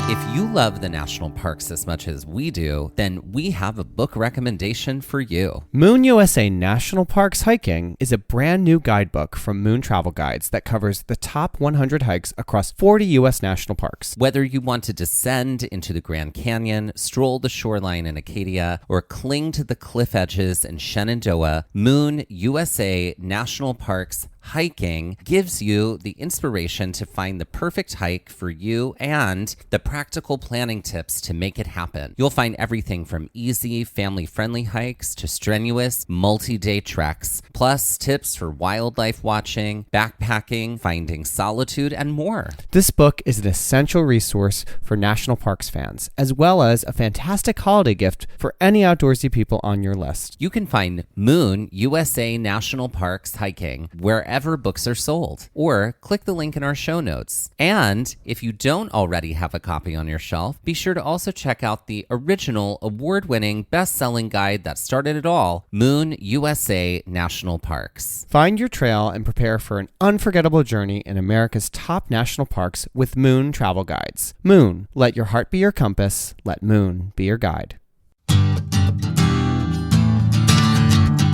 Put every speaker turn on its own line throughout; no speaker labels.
If you love the national parks as much as we do, then we have a book recommendation for you.
Moon USA National Parks Hiking is a brand new guidebook from Moon Travel Guides that covers the top 100 hikes across 40 U.S. national parks.
Whether you want to descend into the Grand Canyon, stroll the shoreline in Acadia, or cling to the cliff edges in Shenandoah, Moon USA National Parks Hiking gives you the inspiration to find the perfect hike for you and the practical planning tips to make it happen. You'll find everything from easy, family-friendly hikes to strenuous, multi-day treks, plus tips for wildlife watching, backpacking, finding solitude, and more.
This book is an essential resource for national parks fans, as well as a fantastic holiday gift for any outdoorsy people on your list.
You can find Moon USA National Parks Hiking wherever books are sold, or click the link in our show notes. And if you don't already have a copy on your shelf, be sure to also check out the original award-winning best-selling guide that started it all, Moon USA National Parks.
Find your trail and prepare for an unforgettable journey in America's top national parks with Moon Travel Guides. Moon, let your heart be your compass, let Moon be your guide.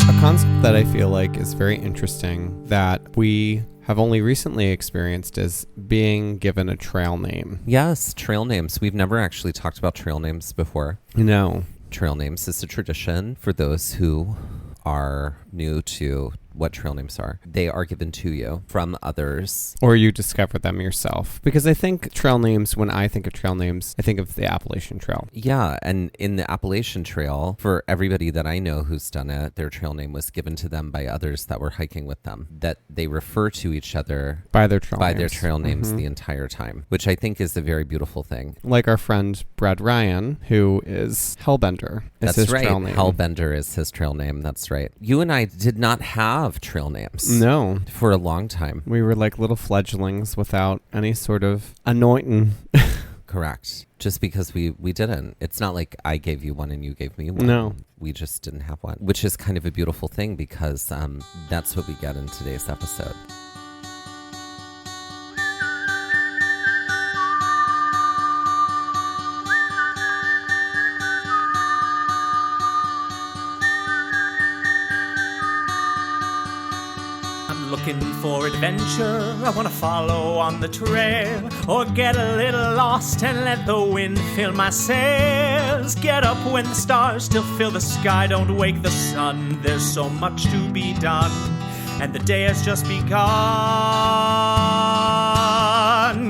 A concept that I feel like is very interesting that we have only recently experienced is being given a trail name.
Yes, trail names. We've never actually talked about trail names before.
No.
Trail names is a tradition for those who are new to what trail names are. They are given to you from others.
Or you discover them yourself. Because I think trail names, when I think of trail names, I think of the Appalachian Trail.
Yeah, and in the Appalachian Trail, for everybody that I know who's done it, their trail name was given to them by others that were hiking with them, that they refer to each other
by their trail
names the entire time, which I think is a very beautiful thing.
Like our friend Brad Ryan, who is Hellbender.
That's
his
right.
Trail name.
Hellbender is his trail name. That's right. You and I did not have trail names.
No.
For a long time.
We were like little fledglings without any sort of anointing.
Correct. Just because we didn't. It's not like I gave you one and you gave me one.
No.
We just didn't have one, which is kind of a beautiful thing because that's what we get in today's episode.
Looking for adventure, I want to follow on the trail, or get a little lost and let the wind fill my sails. Get up when the stars still fill the sky, don't wake the sun, there's so much to be done, and the day has just begun.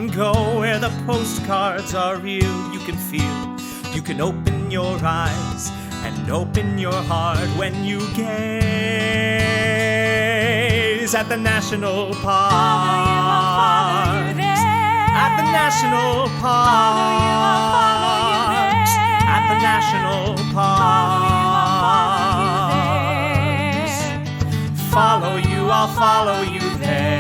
Go where the postcards are real, you can feel, you can open your eyes and open your heart when you gaze at the national park. At the national park. At the national park. Follow you, I'll follow you there.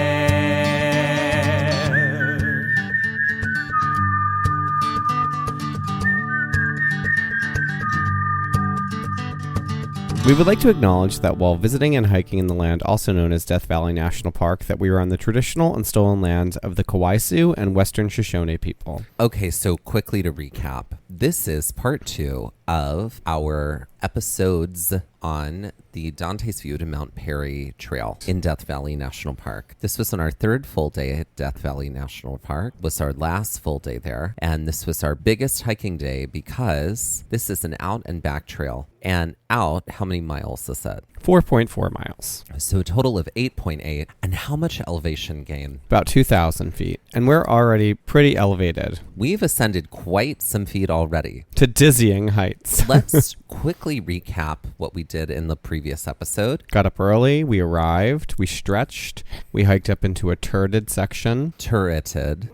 We would like to acknowledge that while visiting and hiking in the land also known as Death Valley National Park, that we are on the traditional and stolen land of the Kawaisu and Western Shoshone people.
Okay, so quickly to recap, this is part 2 of our episodes on the Dante's View to Mount Perry Trail in Death Valley National Park. This was on our third full day at Death Valley National Park, was our last full day there, and this was our biggest hiking day because this is an out and back trail. And out, how many miles is that?
4.4 miles.
So a total of 8.8. And how much elevation gain?
About 2,000 feet. And we're already pretty elevated.
We've ascended quite some feet already.
To dizzying heights.
Let's quickly recap what we did in the previous episode.
Got up early, we arrived, we stretched, we hiked up into a turreted section. Turreted.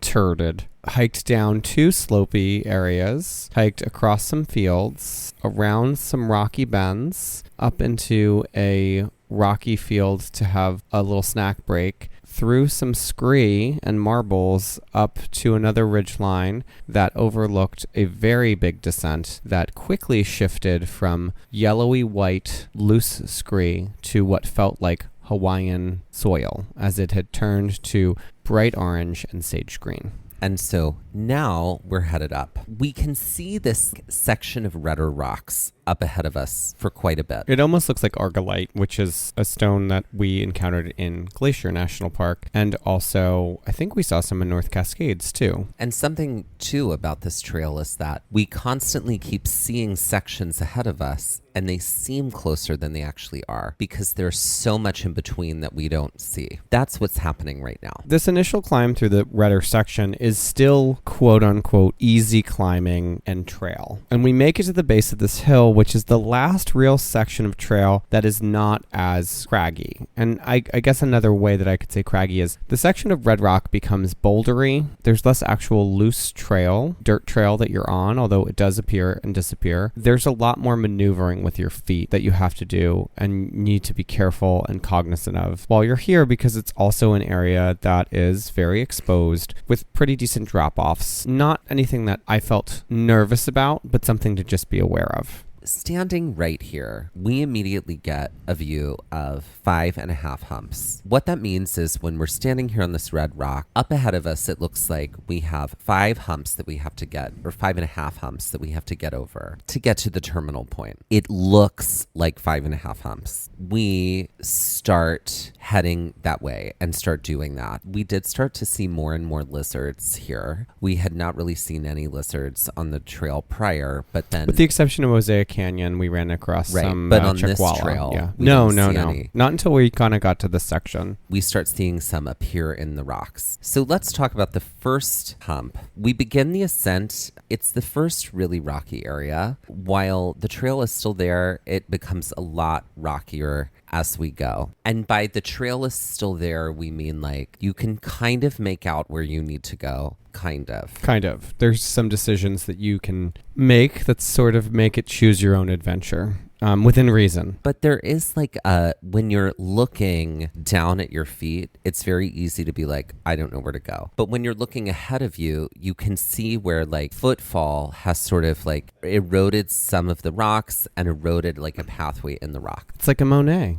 Hiked down 2 slopey areas, hiked across some fields, around some rocky bends, up into a rocky field to have a little snack break, through some scree and marbles up to another ridgeline that overlooked a very big descent that quickly shifted from yellowy white loose scree to what felt like Hawaiian soil as it had turned to bright orange and sage green.
And so now we're headed up. We can see this section of redder rocks up ahead of us for quite a bit.
It almost looks like argillite, which is a stone that we encountered in Glacier National Park. And also, I think we saw some in North Cascades too.
And something too about this trail is that we constantly keep seeing sections ahead of us, and they seem closer than they actually are because there's so much in between that we don't see. That's what's happening right now.
This initial climb through the redder section is still quote unquote easy climbing and trail. And we make it to the base of this hill, which is the last real section of trail that is not as craggy. And I guess another way that I could say craggy is the section of red rock becomes bouldery. There's less actual loose trail, dirt trail that you're on, although it does appear and disappear. There's a lot more maneuvering with your feet that you have to do and need to be careful and cognizant of while you're here, because it's also an area that is very exposed with pretty decent drop-offs. Not anything that I felt nervous about, but something to just be aware of.
Standing right here, we immediately get a view of 5.5 humps. What that means is when we're standing here on this red rock, up ahead of us, it looks like we have 5 humps that we have to get, or 5.5 humps that we have to get over to get to the terminal point. It looks like 5.5 humps. We start heading that way and start doing that. We did start to see more and more lizards here. We had not really seen any lizards on the trail prior, but then...
With the exception of Mosaic Canyon, we ran across some
but on
Chequala.
this trail,
yeah.
we
No.
didn't see any.
Not until we kind of got to this section.
We start seeing some appear in the rocks. So let's talk about the first hump. We begin the ascent. It's the first really rocky area. While the trail is still there, it becomes a lot rockier as we go. And by the trail is still there, we mean like you can kind of make out where you need to go. Kind of.
There's some decisions that you can make that sort of make it choose your own adventure. Within reason.
But there is like when you're looking down at your feet, it's very easy to be like, I don't know where to go. But when you're looking ahead of you, you can see where like footfall has sort of like eroded some of the rocks and eroded like a pathway in the rock.
It's like a Monet.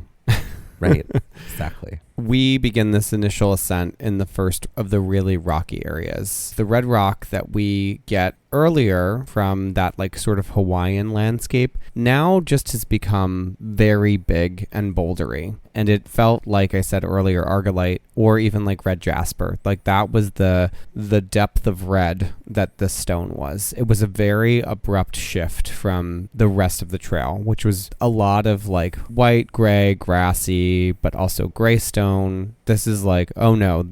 Right, exactly.
We begin this initial ascent in the first of the really rocky areas. The red rock that we get earlier from that like sort of Hawaiian landscape now just has become very big and bouldery. And it felt, like I said earlier, argillite or even like red jasper. Like that was the depth of red that this stone was. It was a very abrupt shift from the rest of the trail, which was a lot of like white, gray, grassy, but also gray stone. This is like, oh no,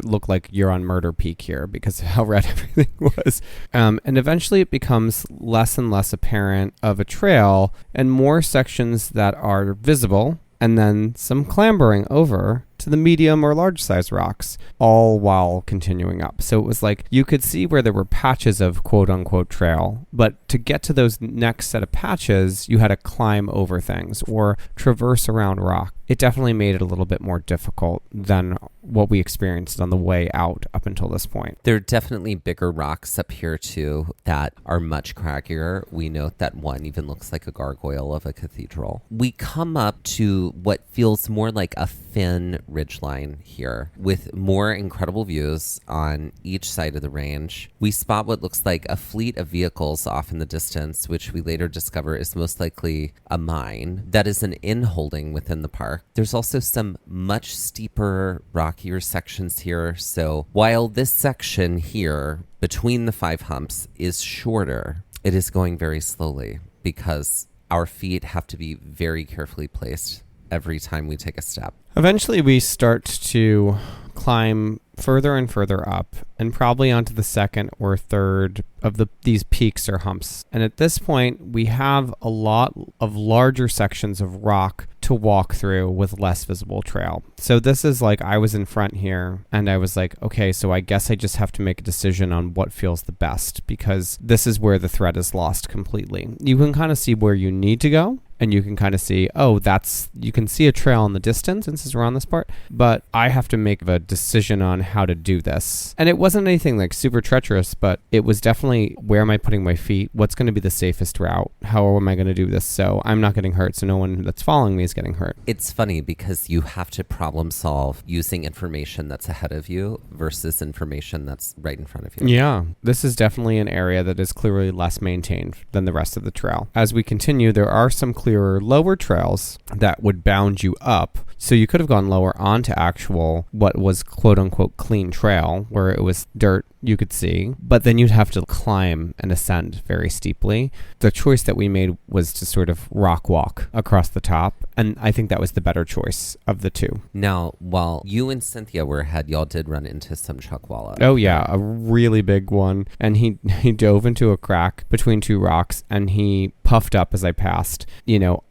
look like you're on Murder Peak here because of how red everything was. And eventually it becomes less and less apparent of a trail and more sections that are visible, and then some clambering over to the medium or large size rocks, all while continuing up. So it was like you could see where there were patches of quote unquote trail, but to get to those next set of patches, you had to climb over things or traverse around rock. It definitely made it a little bit more difficult than what we experienced on the way out up until this point.
There are definitely bigger rocks up here too that are much craggier. We note that one even looks like a gargoyle of a cathedral. We come up to what feels more like a thin ridgeline here with more incredible views on each side of the range. We spot what looks like a fleet of vehicles off in the distance, which we later discover is most likely a mine that is an inn holding within the park. There's also some much steeper, rockier sections here. So while this section here between the 5 humps is shorter, it is going very slowly because our feet have to be very carefully placed every time we take a step.
Eventually we start to climb further and further up and probably onto the second or third of these peaks or humps. And at this point, we have a lot of larger sections of rock to walk through with less visible trail. So this is like I was in front here and I was like, okay, so I guess I just have to make a decision on what feels the best because this is where the thread is lost completely. You can kind of see where you need to go and you can kind of see, you can see a trail in the distance since we're on this part, but I have to make a decision on how to do this. And it wasn't anything like super treacherous, but it was definitely, where am I putting my feet? What's going to be the safest route? How am I going to do this so I'm not getting hurt, so no one that's following me is getting hurt?
It's funny because you have to problem solve using information that's ahead of you versus information that's right in front of you.
Yeah, this is definitely an area that is clearly less maintained than the rest of the trail. As we continue, there are some clearer lower trails that would bound you up. So you could have gone lower onto actual, what was quote unquote clean trail, where it was dirt you could see, but then you'd have to climb and ascend very steeply. The choice that we made was to sort of rock walk across the top, and I think that was the better choice of the two.
Now, while you and Cynthia were ahead, y'all did run into some chuckwalla.
Oh yeah, a really big one, and he dove into a crack between two rocks, and he puffed up as I passed.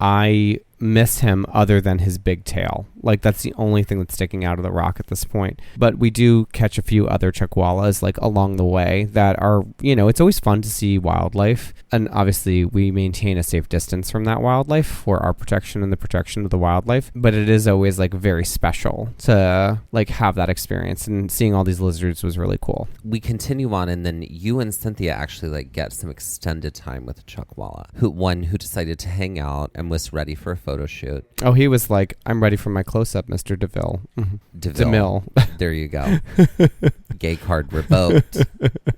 I miss him other than his big tail. Like, that's the only thing that's sticking out of the rock at this point. But we do catch a few other chuckwallas like along the way that are, it's always fun to see wildlife. And obviously we maintain a safe distance from that wildlife for our protection and the protection of the wildlife. But it is always like very special to like have that experience, and seeing all these lizards was really cool.
We continue on, and then you and Cynthia actually like get some extended time with chuckwalla, who decided to hang out and was ready for a photo shoot.
Oh, he was like, I'm ready for my close-up, Mr. DeVille. Mm-hmm.
DeMille. There you go. Gay card revoked.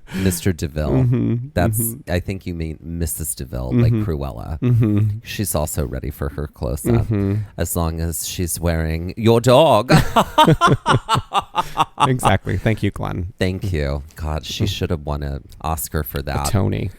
Mr. DeVille. Mm-hmm. That's, I think you mean Mrs. DeVille, like Cruella. Mm-hmm. She's also ready for her close-up, as long as she's wearing your dog.
Exactly. Thank you, Glenn.
Thank you. God, she should have won an Oscar for that.
A Tony.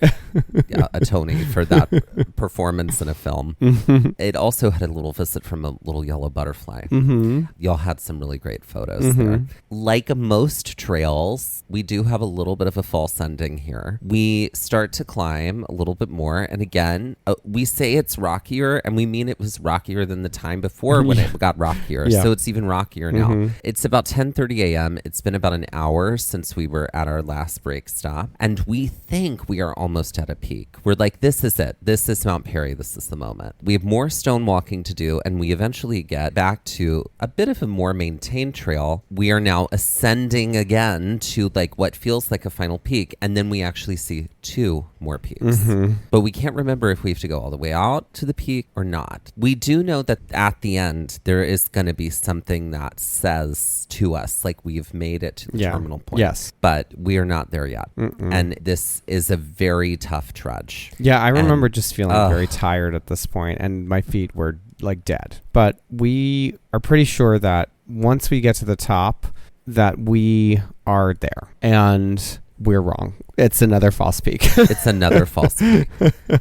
Yeah, a Tony for that performance in a film. Mm-hmm. It also had a little visit from a little yellow butterfly. Mm-hmm. Y'all had some really great photos there. Like most trails, we do have a little bit of a false ending here. We start to climb a little bit more, and again, we say it's rockier, and we mean it was rockier than the time before when it got rockier. Yeah. So it's even rockier now. It's about 10:30 a.m. It's been about an hour since we were at our last break stop, and we think we are almost at a peak. We're like, this is it. This is Mount Perry. This is the moment. We have more stone walking to do, and we eventually get back to a bit of a more maintained trail. We are now ascending again to like what feels like a final peak, and then we actually see two more peaks. But we can't remember if we have to go all the way out to the peak or not. We do know that at the end there is going to be something that says to us like we've made it to the terminal point.
Yes.
But we are not there yet. And this is a very tough trudge.
Yeah, I remember just feeling very tired at this point, and my feet were like dead. But we are pretty sure that once we get to the top that we are there, and we're wrong. It's another false peak.
It's another false peak.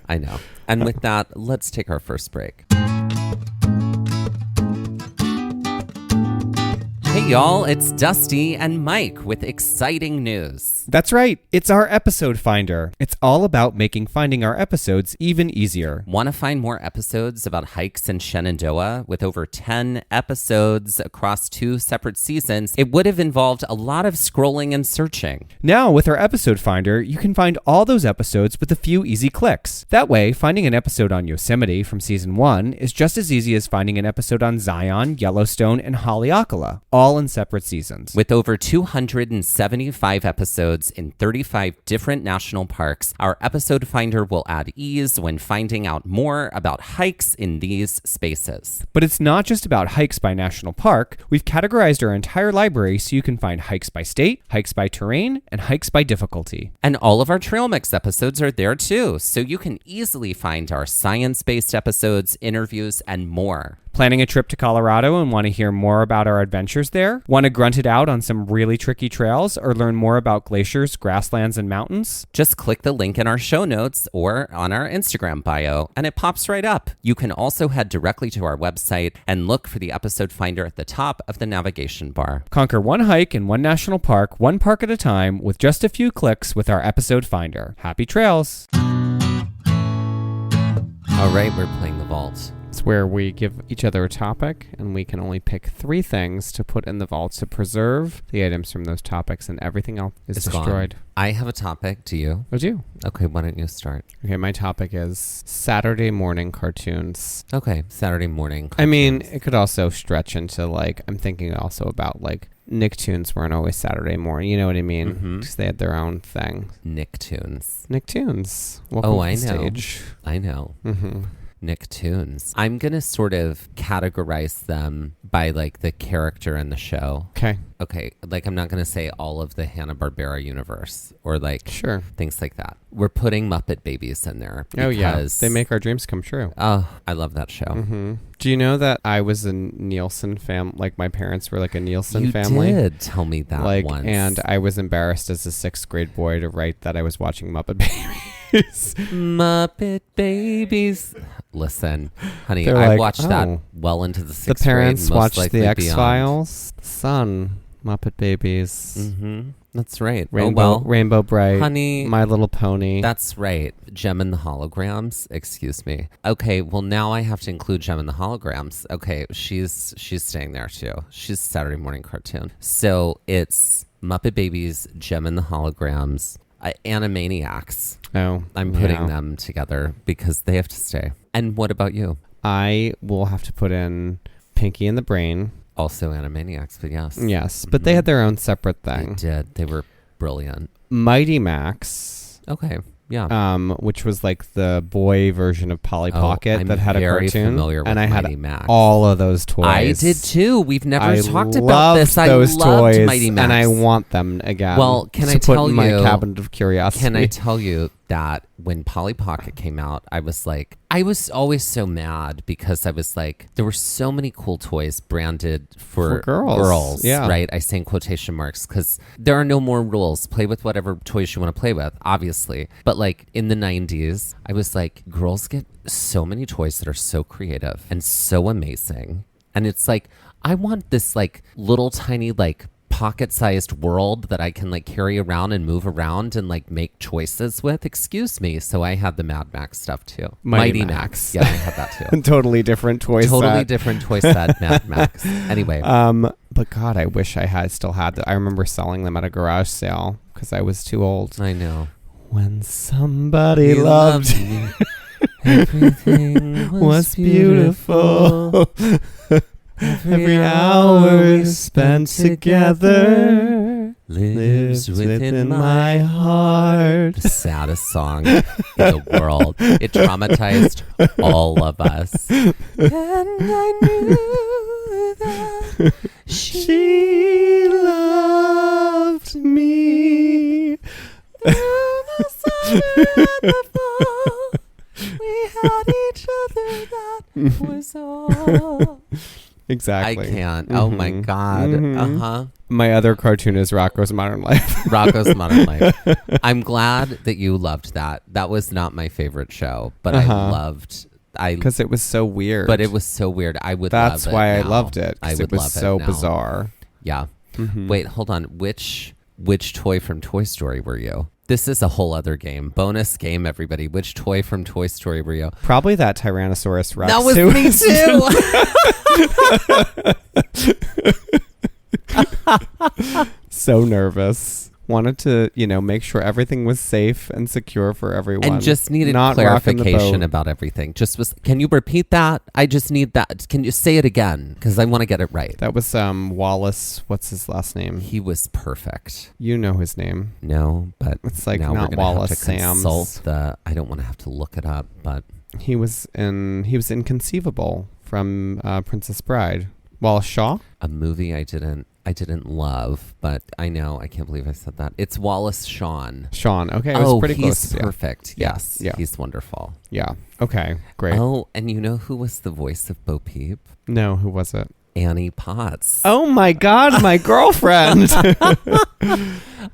I know. And with that, let's take our first break. Hey y'all, it's Dusty and Mike with exciting news.
That's right, it's our episode finder. It's all about making finding our episodes even easier.
Want to find more episodes about hikes in Shenandoah? With over 10 episodes across 2 separate seasons, it would have involved a lot of scrolling and searching.
Now, with our episode finder, you can find all those episodes with a few easy clicks. That way, finding an episode on Yosemite from season 1 is just as easy as finding an episode on Zion, Yellowstone, and Haleakala, all in separate seasons.
With over 275 episodes in 35 different national parks, our episode finder will add ease when finding out more about hikes in these spaces.
But it's not just about hikes by national park. We've categorized our entire library so you can find hikes by state, hikes by terrain, and hikes by difficulty.
And all of our Trail Mix episodes are there too, so you can easily find our science-based episodes, interviews, and more.
Planning a trip to Colorado and want to hear more about our adventures there? Want to grunt it out on some really tricky trails or learn more about glaciers, grasslands, and mountains?
Just click the link in our show notes or on our Instagram bio, and it pops right up. You can also head directly to our website and look for the episode finder at the top of the navigation bar.
Conquer one hike in one national park, one park at a time, with just a few clicks with our episode finder. Happy trails!
All right, we're playing the vault.
It's where we give each other a topic, and we can only pick 3 things to put in the vault to preserve the items from those topics, and everything else is destroyed.
Gone. I have a topic. Do you?
Oh, do you?
Okay, why don't you start?
Okay, my topic is Saturday morning cartoons.
Okay, Saturday morning cartoons.
I mean, it could also stretch into, like, I'm thinking also about, like, Nicktoons weren't always Saturday morning. You know what I mean? Because they had their own thing.
Nicktoons.
Nicktoons. Welcome to the stage.
I know. Nicktoons. I'm going to sort of categorize them by like the character in the show. Okay. Like I'm not going to say all of the Hanna-Barbera universe or like things like that. We're putting Muppet Babies in there.
Oh yeah. They make our dreams come true.
Oh, I love that show.
Do you know that I was a Nielsen like my parents were like a Nielsen family?
You did tell me that once.
And I was embarrassed as a 6th grade boy to write that I was watching Muppet Babies.
Muppet Babies. Listen, honey, I watched that well into the 6th grade.
The parents watched the
X-Files.
Son, Muppet Babies.
That's right.
Rainbow Bright.
Honey.
My Little Pony.
That's right. Gem and the Holograms. Excuse me. Okay, well now I have to include Gem and the Holograms. Okay, she's staying there too. She's Saturday morning cartoon. So it's Muppet Babies, Gem and the Holograms, Animaniacs.
Oh,
I'm putting them together because they have to stay. And what about you?
I will have to put in Pinky and the Brain.
Also Animaniacs, but yes.
Yes, but they had their own separate thing.
They did. They were brilliant.
Mighty Max.
Okay, yeah.
Which was like the boy version of Polly Pocket that had a cartoon.
Familiar with
and I
Mighty
had
Max.
all of those toys.
I did too. We've never talked about this.
I
loved
toys,
Mighty Max.
and I want them again.
Well, can I
put
tell
in
you?
My cabinet of curiosity.
Can I tell you that when Polly Pocket came out, I was always so mad because I was like, there were so many cool toys branded for girls.
Yeah.
Right? I say in quotation marks because there are no more rules. Play with whatever toys you want to play with, obviously. But like in the 90s, I was like, girls get so many toys that are so creative and so amazing. And it's like, I want this like little tiny like pocket-sized world that I can like carry around and move around and like make choices with. Excuse me. So I had the Mad Max stuff too.
Mighty Max.
Yeah, I had that too.
Totally different toy set.
Totally different toy set, Mad Max. Anyway.
But God, I wish I still had them. I remember selling them at a garage sale because I was too old.
I know.
When somebody loved
me, everything was beautiful.
Every hour spent together lives within my heart.
The saddest song in the world. It traumatized all of us. And I knew that
she loved me.
Through the summer and the fall, we had each other, that was all.
Exactly.
I can't. Oh my God.
My other cartoon is Rocko's Modern Life.
Rocko's Modern Life. I'm glad that you loved that. That was not my favorite show, but
because it was so weird.
But it was so weird. I would
That's
love it
why
now.
I loved it.
I would
it was
love
so
it now.
bizarre.
Yeah. Wait, hold on. Which toy from Toy Story were you? This is a whole other game. Bonus game, everybody. Which toy from Toy Story were you?
Probably that Tyrannosaurus Rex.
That was me
too. So nervous. Wanted to, make sure everything was safe and secure for everyone.
And just needed clarification about everything. Can you repeat that? I just need that. Can you say it again? Because I want to get it right.
That was Wallace. What's his last name?
He was perfect.
You know his name.
No, but
it's like
now
not
we're gonna
Wallace
have to
Sams.
consult I don't want to have to look it up, but
he was Inconceivable from Princess Bride. Wallace Shaw?
A movie I didn't love, but I know. I can't believe I said that. It's Wallace Shawn.
Shawn. Okay, I was pretty close.
He's perfect.
Yeah.
Yes.
Yeah.
He's wonderful.
Yeah. Okay, great.
Oh, and you know who was the voice of Bo Peep?
No, who was it?
Annie Potts.
Oh my God, my girlfriend.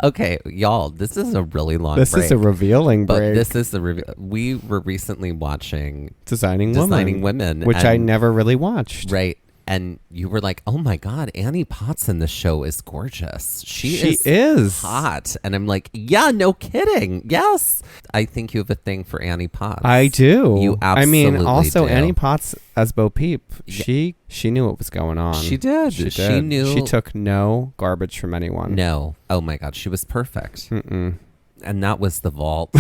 Okay, y'all, this is a really long
break. This is a revealing break.
But this is the we were recently watching
Designing Women,
which
I never really watched.
Right. And you were like, oh my God, Annie Potts in the show is gorgeous. She
is
hot. And I'm like, yeah, no kidding. Yes. I think you have a thing for Annie Potts.
I do.
You absolutely
also
do.
Annie Potts as Bo Peep. She knew what was going on.
She did. She knew.
She took no garbage from anyone.
No. Oh my God, she was perfect.
Mm-mm.
And that was the vault.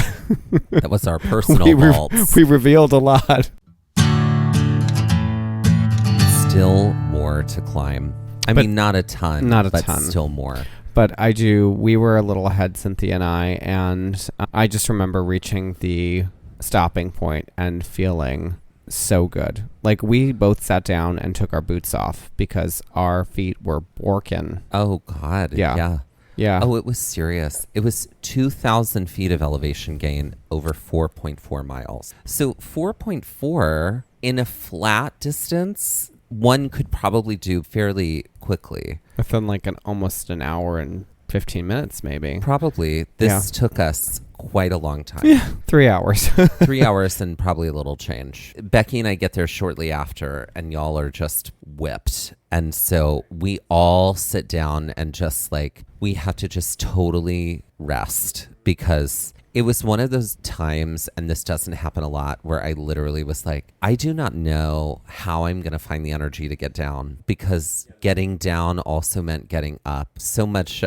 That was our personal vaults.
We revealed a lot.
Still more to climb. I mean, not a ton. But still more.
But we were a little ahead, Cynthia and I just remember reaching the stopping point and feeling so good. Like, we both sat down and took our boots off because our feet were borking.
Oh, God.
Yeah.
Oh, it was serious. It was 2,000 feet of elevation gain over 4.4 miles. So 4.4 in a flat distance, one could probably do fairly quickly.
Within like almost an hour and 15 minutes, maybe.
Probably. This took us quite a long time.
Yeah, 3 hours.
3 hours and probably a little change. Becky and I get there shortly after, and y'all are just whipped. And so we all sit down and just like, we have to just totally rest, because it was one of those times, and this doesn't happen a lot, where I literally was like, I do not know how I'm going to find the energy to get down, because getting down also meant getting up. So much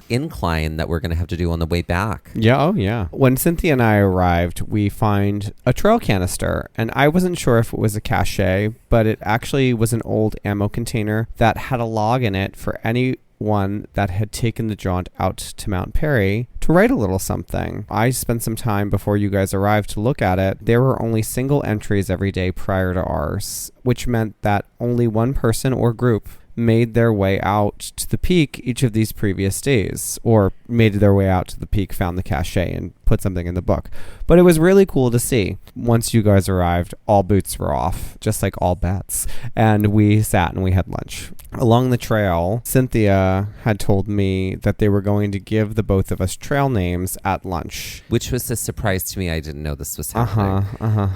incline that we're going to have to do on the way back.
Yeah, oh yeah. When Cynthia and I arrived, we find a trail canister, and I wasn't sure if it was a cache, but it actually was an old ammo container that had a log in it for anyone that had taken the jaunt out to Mount Perry to write a little something. I spent some time before you guys arrived to look at it. There were only single entries every day prior to ours, which meant that only one person or group made their way out to the peak each of these previous days, or made their way out to the peak, found the cache, and put something in the book. But it was really cool to see. Once you guys arrived, all boots were off, just like all bets, and we sat and we had lunch. Along the trail, Cynthia had told me that they were going to give the both of us trail names at lunch.
Which was a surprise to me. I didn't know this was happening.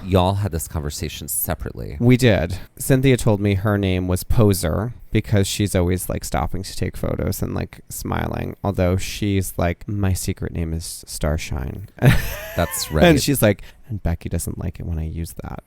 Y'all had this conversation separately.
We did. Cynthia told me her name was Poser, because she's always like stopping to take photos and like smiling. Although she's like, my secret name is Starshine.
That's right.
And she's like, and Becky doesn't like it when I use that.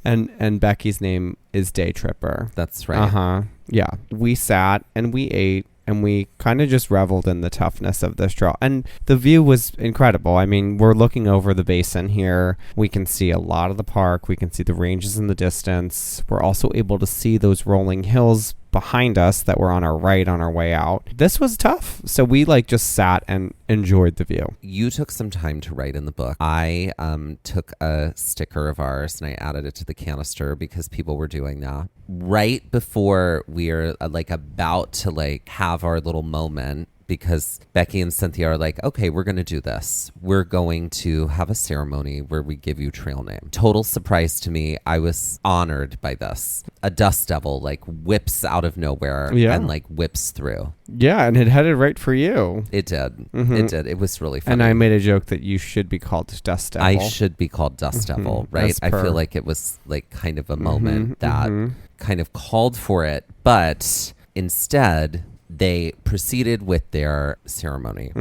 and Becky's name is Day Tripper.
That's right.
Yeah. We sat and we ate and we kind of just reveled in the toughness of this trail. And the view was incredible. I mean, we're looking over the basin here. We can see a lot of the park. We can see the ranges in the distance. We're also able to see those rolling hills behind us that were on our right on our way out. This was tough. So we like just sat and enjoyed the view.
You took some time to write in the book. I took a sticker of ours and I added it to the canister because people were doing that. Right before we're like about to like have our little moment, because Becky and Cynthia are like, okay, we're going to do this. We're going to have a ceremony where we give you trail name. Total surprise to me. I was honored by this. A dust devil like whips out of nowhere and like whips through.
Yeah, and it headed right for you.
It did. Mm-hmm. It did. It was really fun.
And I made a joke that you should be called Dust Devil.
I should be called Dust Devil, right? I feel like it was like kind of a moment that kind of called for it. But instead, they proceeded with their ceremony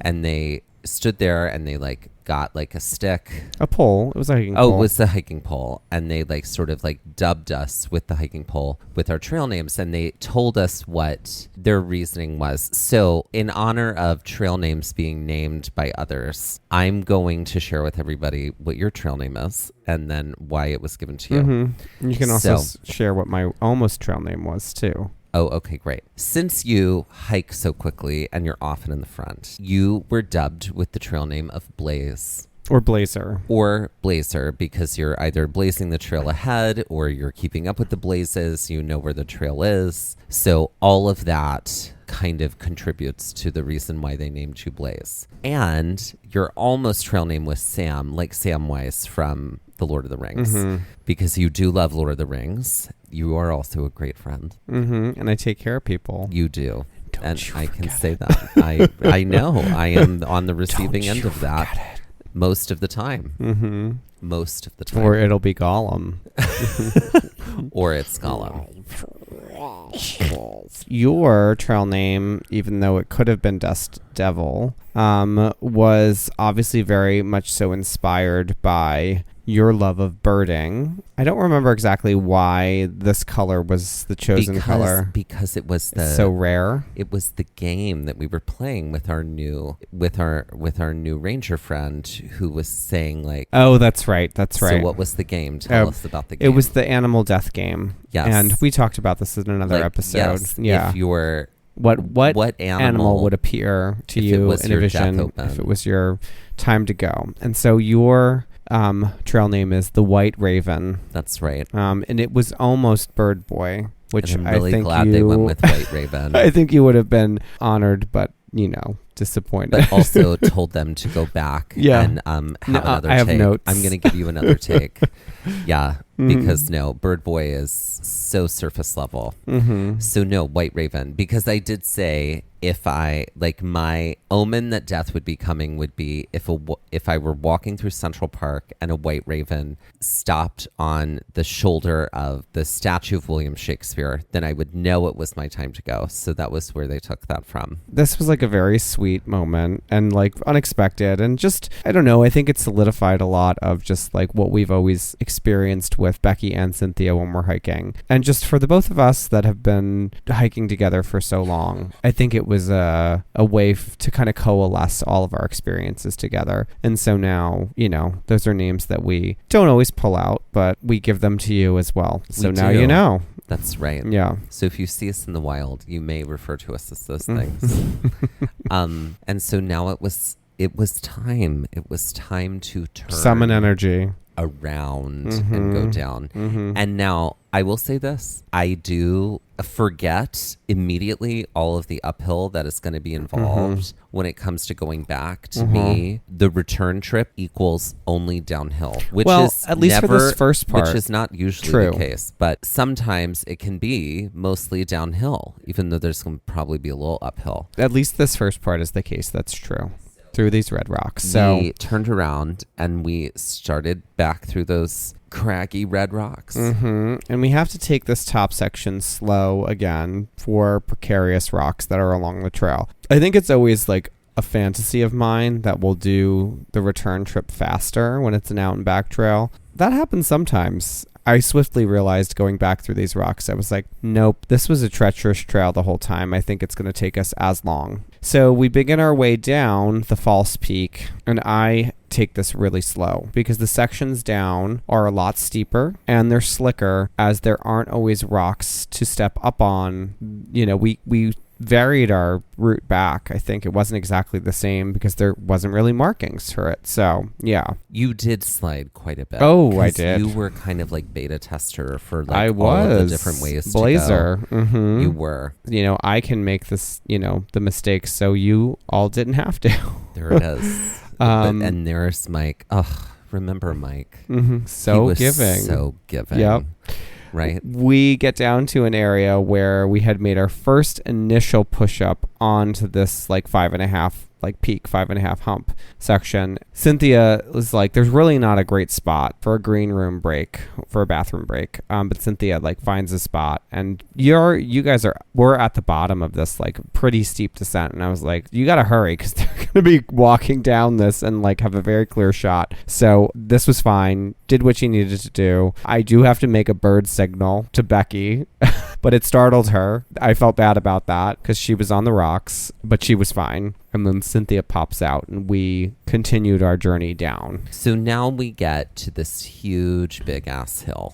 and they stood there and they like got like a stick,
a pole. It was a hiking pole.
Oh, it was the hiking pole. And they like sort of like dubbed us with the hiking pole with our trail names. And they told us what their reasoning was. So in honor of trail names being named by others, I'm going to share with everybody what your trail name is and then why it was given to you.
You can also share what my almost trail name was too.
Oh, okay, great. Since you hike so quickly and you're often in the front, you were dubbed with the trail name of Blaze.
Or Blazer.
Or Blazer, because you're either blazing the trail ahead or you're keeping up with the blazes. You know where the trail is. So all of that kind of contributes to the reason why they named you Blaze. And your almost trail name was Sam, like Samwise from The Lord of the Rings. Because you do love Lord of the Rings. You are also a great friend.
And I take care of people.
You do.
Don't
and
you
I can
forget
say
it.
that. I know. I am on the receiving end of that. most of the time.
Mm-hmm.
Most of the time.
Or it'll be Gollum.
Or it's Gollum.
Your trail name, even though it could have been Dust Devil, was obviously very much so inspired by your love of birding. I don't remember exactly why this color was the chosen color.
Because it was
It's so rare.
It was the game that we were playing with our new ranger friend who was saying like,
oh, that's right. That's right.
So what was the game? Tell us about the game.
It was the animal death game.
Yes.
And we talked about this in another episode.
Yes,
yeah.
If you're
what animal would appear to you in a vision if it was your time to go? And so your trail name is the White Raven.
That's right.
And it was almost Bird Boy, which
and I'm really
I think
glad they went with White Raven.
I think you would have been honored, but disappointed.
But also told them to go back and have another take.
I have notes.
I'm going to give you another take. Yeah, because Bird Boy is so surface level.
Mm-hmm.
So no, White Raven. Because I did say if I, my omen that death would be coming would be if I were walking through Central Park and a white raven stopped on the shoulder of the statue of William Shakespeare, then I would know it was my time to go. So that was where they took that from.
This was a very sweet moment and unexpected, and just, I don't know, I think it solidified a lot of just what we've always experienced with Becky and Cynthia when we're hiking. And just for the both of us that have been hiking together for so long, I think it was a way to kind of coalesce all of our experiences together. And so now, those are names that we don't always pull out, but we give them to you as well. So now you know.
That's right.
Yeah.
So if you see us in the wild, you may refer to us as those things. And so now it was time. It was time to turn.
Summon energy.
Around and go down. And now I will say this. I do forget immediately all of the uphill that is going to be involved when it comes to going back. To me, the return trip equals only downhill, which is
at least for this first part,
which is not usually the case. But sometimes it can be mostly downhill, even though there's going to probably be a little uphill.
At least this first part is the case. That's true. Through these red rocks. So
we turned around and we started back through those craggy red rocks.
And we have to take this top section slow again for precarious rocks that are along the trail. I think it's always a fantasy of mine that we'll do the return trip faster when it's an out and back trail. That happens sometimes. I swiftly realized going back through these rocks, I was like, nope, this was a treacherous trail the whole time. I think it's going to take us as long. So we begin our way down the false peak, and I take this really slow because the sections down are a lot steeper and they're slicker as there aren't always rocks to step up on. We varied our route back. I think it wasn't exactly the same because there wasn't really markings for it. So, yeah.
You did slide quite a bit.
Oh, I did.
You were kind of beta tester for
I
all
was.
of the different ways
Blazer.
to go.
Mm-hmm.
You were.
I can make this, the mistakes, so you all didn't have to.
There it is. And there's Mike. Ugh, remember Mike.
So
he was
giving.
So giving.
Yep.
Right.
We get down to an area where we had made our first initial push up onto this 5.5 peak 5.5 hump section. Cynthia was there's really not a great spot for a green room break, for a bathroom break. But Cynthia finds a spot, and we're at the bottom of this pretty steep descent, and I was like, you gotta hurry because they're gonna be walking down this and have a very clear shot. So this was fine. Did what she needed to do. I do have to make a bird signal to Becky, but it startled her. I felt bad about that because she was on the rocks, but she was fine. And then Cynthia pops out and we continued our journey down.
So now we get to this huge big ass hill,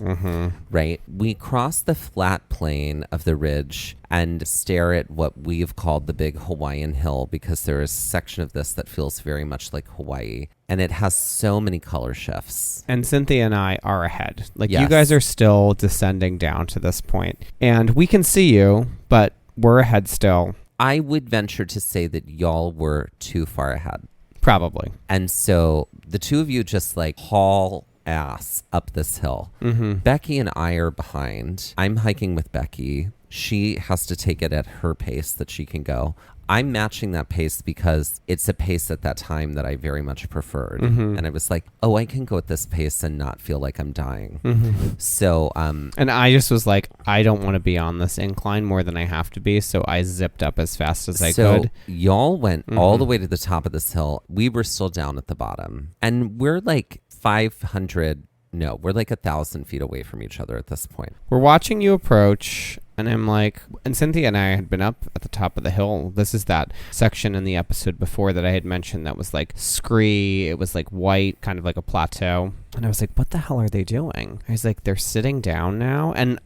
right? We cross the flat plane of the ridge and stare at what we've called the big Hawaiian hill because there is a section of this that feels very much like Hawaii. And it has so many color shifts.
And Cynthia and I are ahead.
Yes.
You guys are still descending down to this point. And we can see you, but we're ahead still.
I would venture to say that y'all were too far ahead.
Probably.
And so the two of you just haul ass up this hill. Becky and I are behind. I'm hiking with Becky. She has to take it at her pace that she can go. I'm matching that pace because it's a pace at that time that I very much preferred. And I was like, oh, I can go at this pace and not feel like I'm dying. So,
and I just was like, I don't want to be on this incline more than I have to be. So I zipped up as fast as I could.
Y'all went all the way to the top of this hill. We were still down at the bottom, and we're like 1,000 feet away from each other at this point.
We're watching you approach, and I'm like, and Cynthia and I had been up at the top of the hill. This is that section in the episode before that I had mentioned that was like scree. It was like white, kind of like a plateau. And I was like, what the hell are they doing? I was like, they're sitting down now. And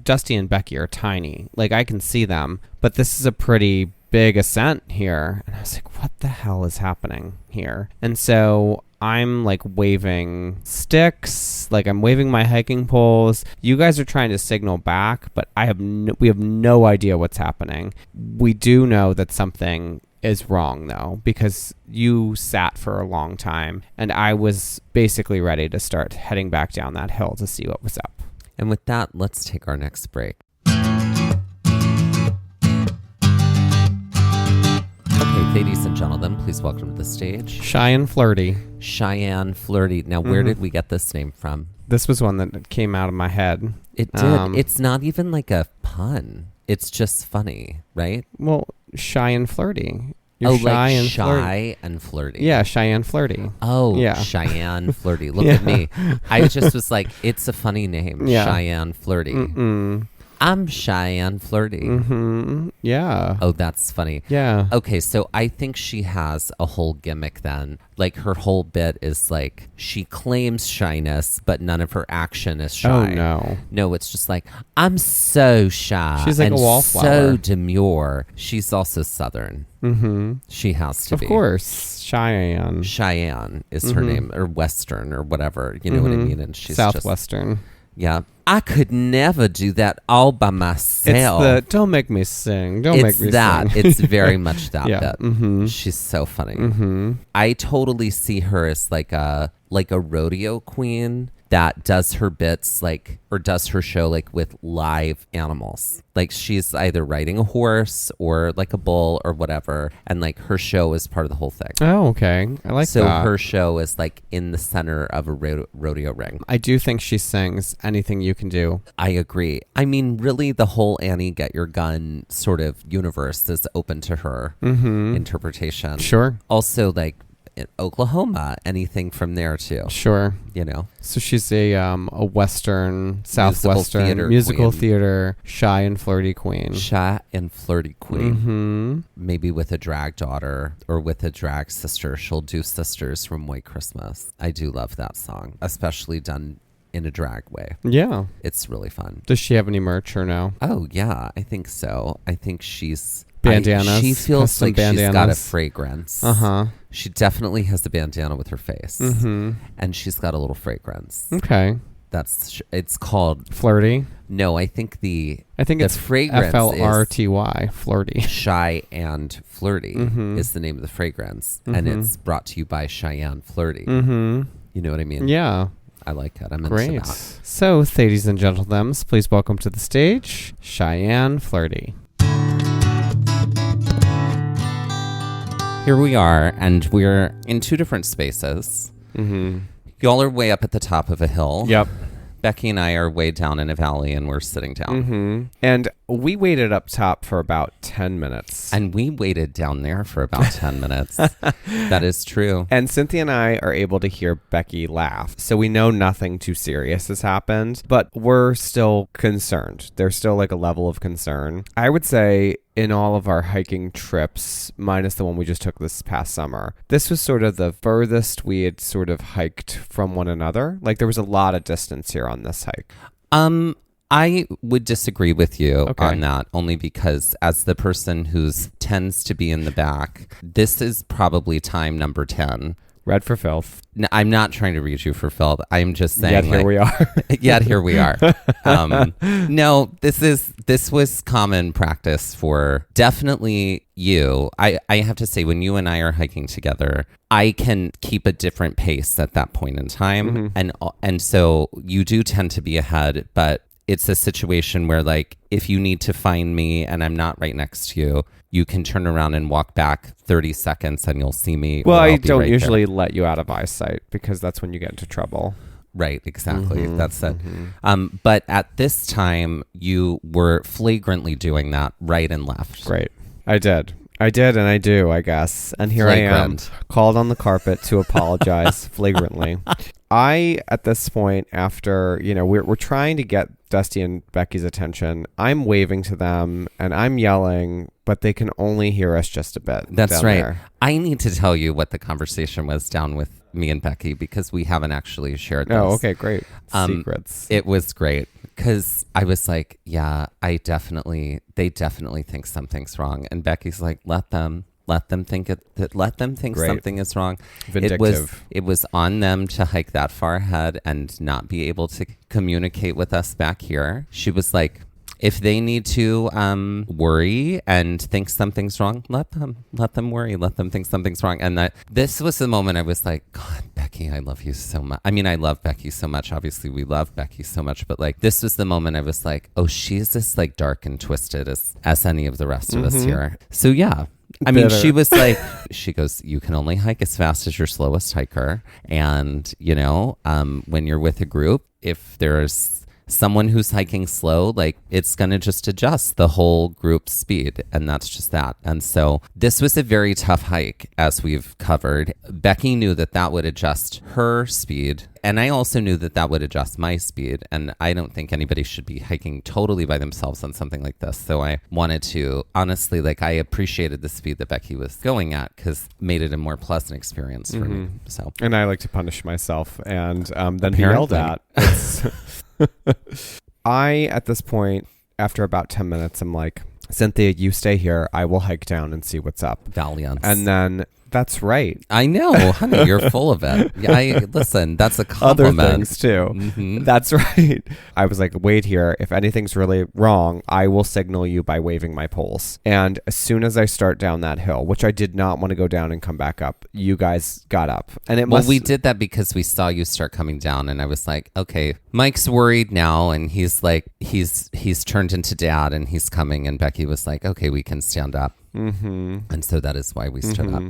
Dusty and Becky are tiny. Like, I can see them, but this is a pretty big ascent here. And I was like, what the hell is happening here? And so I'm like waving sticks, like I'm waving my hiking poles. You guys are trying to signal back, but we have no idea what's happening. We do know that something is wrong though, because you sat for a long time and I was basically ready to start heading back down that hill to see what was up.
And with that, let's take our next break. Ladies and gentlemen, please welcome to the stage
Cheyenne Flirty.
Cheyenne Flirty. Now, where did we get this name from?
This was one that came out of my head.
It did. It's not even like a pun. It's just funny, right?
Well, Cheyenne Flirty.
You're shy and flirty. And flirty.
Yeah, Cheyenne Flirty.
Oh, yeah. Cheyenne Flirty. Look at me. I just was like, it's a funny name. Yeah. Cheyenne Flirty. I'm shy and flirty.
Yeah.
Oh, that's funny.
Yeah.
Okay, so I think she has a whole gimmick then. Like, her whole bit is like, she claims shyness, but none of her action is shy.
Oh, no.
No, it's just like, I'm so shy.
She's like
and
a wallflower.
So demure. She's also Southern. She has to be.
Of course. Cheyenne.
Cheyenne is her name, or Western, or whatever. You know what I mean? And she's
Southwestern.
Yeah. I could never do that all by myself.
It's the don't make me sing. Don't make me
sing.
It's
very much that
yeah.
bit. She's so funny. I totally see her as like a rodeo queen that does her bits or does her show like with live animals. Like she's either riding a horse or like a bull or whatever. And like her show is part of the whole thing.
Oh, okay. I like that.
So her show is like in the center of a rodeo ring.
I do think she sings Anything You Can Do.
I agree. I mean, really the whole Annie Get Your Gun sort of universe is open to her interpretation.
Sure.
Also like, Oklahoma, anything from there too.
Sure.
You know.
So she's a Western, Southwestern musical theater shy and flirty queen.
Shy and flirty queen. Maybe with a drag daughter or with a drag sister. She'll do Sisters from White Christmas. I do love that song, especially done in a drag way.
Yeah.
It's really fun.
Does she have any merch or no?
Oh, yeah. I think so. I think she's...
Bandanas.
She feels like
bandanas.
She's got a fragrance.
Uh-huh.
She definitely has a bandana with her face. And she's got a little fragrance.
Okay.
It's called...
Flirty?
No, I think
it's
fragrance
FLRTY, flirty.
Shy and Flirty is the name of the fragrance. And it's brought to you by Cheyenne Flirty. You know what I mean?
Yeah.
I like it. I'm
Great.
into that.
So, ladies and gentlemen, please welcome to the stage, Cheyenne Flirty.
Here we are, and we're in two different spaces. Y'all are way up at the top of a hill.
Yep.
Becky and I are way down in a valley, and we're sitting down.
And we waited up top for about 10 minutes.
And we waited down there for about 10 minutes. That is true.
And Cynthia and I are able to hear Becky laugh. So we know nothing too serious has happened, but we're still concerned. There's still like a level of concern. I would say in all of our hiking trips, minus the one we just took this past summer, this was sort of the furthest we had sort of hiked from one another. Like there was a lot of distance here on this hike.
I would disagree with you on that, only because as the person who tends to be in the back, this is probably time number 10.
Read for filth.
No, I'm not trying to read you for filth. I'm just saying.
Yet here we are.
Yet here we are. No, this was common practice for definitely you. I have to say, when you and I are hiking together, I can keep a different pace at that point in time, and so you do tend to be ahead, but it's a situation where like if you need to find me and I'm not right next to you, you can turn around and walk back 30 seconds and you'll see me.
Well,
or I'll
I
be
don't
right
usually
there.
let you out of eyesight because that's when you get into trouble.
Right, exactly. That's it. But at this time, you were flagrantly doing that right and left.
Great. I did and I do, I guess. And here I
Flagrant.
am, called on the carpet to apologize flagrantly. I, at this point, after, we're trying to get Dusty and Becky's attention. I'm waving to them and I'm yelling, but they can only hear us just a bit.
That's
down
right.
there.
I need to tell you what the conversation was down with me and Becky because we haven't actually shared this.
Oh, okay, great. Secrets.
It was great because I was like, yeah, they definitely think something's wrong. And Becky's like, let them think
Great.
something is wrong.
Vindictive.
It was on them to hike that far ahead and not be able to communicate with us back here. She was like, if they need to worry and think something's wrong, let them worry, let them think something's wrong. And this was the moment I was like, God, Becky, I love you so much. I mean, I love Becky so much. Obviously, we love Becky so much. But like, this was the moment I was like, oh, she's as like dark and twisted as any of the rest of us here. So yeah. I mean, she was like, she goes, you can only hike as fast as your slowest hiker. And, when you're with a group, if there's someone who's hiking slow, like it's going to just adjust the whole group's speed. And that's just that. And so this was a very tough hike, as we've covered. Becky knew that would adjust her speed. And I also knew that would adjust my speed. And I don't think anybody should be hiking totally by themselves on something like this. So I wanted to, honestly, I appreciated the speed that Becky was going at because made it a more pleasant experience for me. So,
and I like to punish myself and then be yelled at. I, at this point, after about 10 minutes, I'm like, Cynthia, you stay here. I will hike down and see what's up.
Valiance.
And then that's right.
I know, honey, you're full of it. Yeah, listen, that's a compliment.
Other things too.
Mm-hmm.
That's right. I was like, wait here. If anything's really wrong, I will signal you by waving my poles. And as soon as I start down that hill, which I did not want to go down and come back up, you guys got up. And
we did that because we saw you start coming down, and I was like, okay, Mike's worried now, and he's like, he's turned into dad, and he's coming. And Becky was like, okay, we can stand up. Mm-hmm. And so that is why we stood up.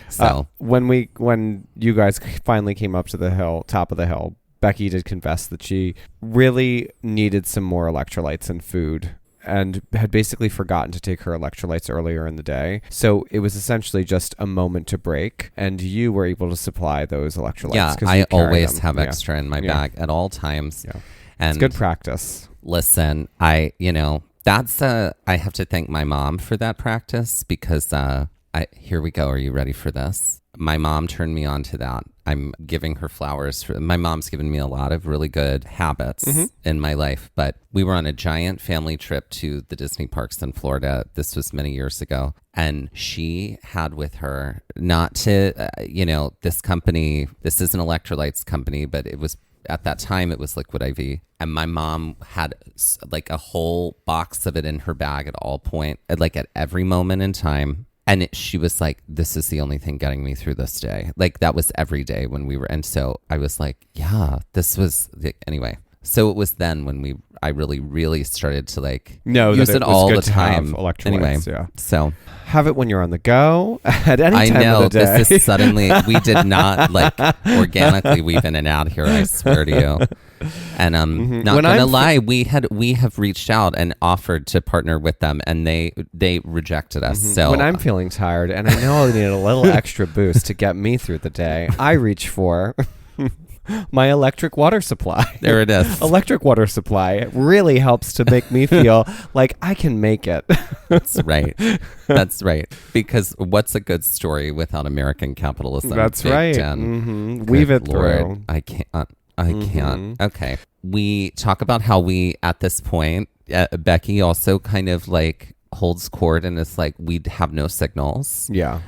So
when you guys finally came up to the top of the hill, Becky did confess that she really needed some more electrolytes and food and had basically forgotten to take her electrolytes earlier in the day. So it was essentially just a moment to break, and you were able to supply those electrolytes.
Yeah, I always have extra in my bag at all times.
Yeah.
And
it's good practice.
Listen, I have to thank my mom for that practice because here we go. Are you ready for this? My mom turned me on to that. I'm giving her flowers. My mom's given me a lot of really good habits in my life, but we were on a giant family trip to the Disney parks in Florida. This was many years ago. And she had with her, not to, this company, this is an electrolytes company, but it was, at that time, it was Liquid IV. And my mom had like a whole box of it in her bag at all point, like at every moment in time. And she was like, this is the only thing getting me through this day. Like that was every day when we were. And so I was like, yeah, this was anyway. So it was then when I really, really started to use it all the time. Anyway,
yeah.
So
have it when you're on the go at any time of the day.
This is suddenly, we did not organically weave in and out here. I swear to you. And not gonna lie, we have reached out and offered to partner with them, and they rejected us. So
when I'm feeling tired and I know I need a little extra boost to get me through the day, I reach for my electric water supply.
There it is.
Electric water supply really helps to make me feel like I can make it.
That's right. That's right. Because what's a good story without American capitalism?
That's right. Weave it through.
I can't. Okay. We talk about how we, at this point, Becky also kind of holds court and is like, we have no signals.
Yeah.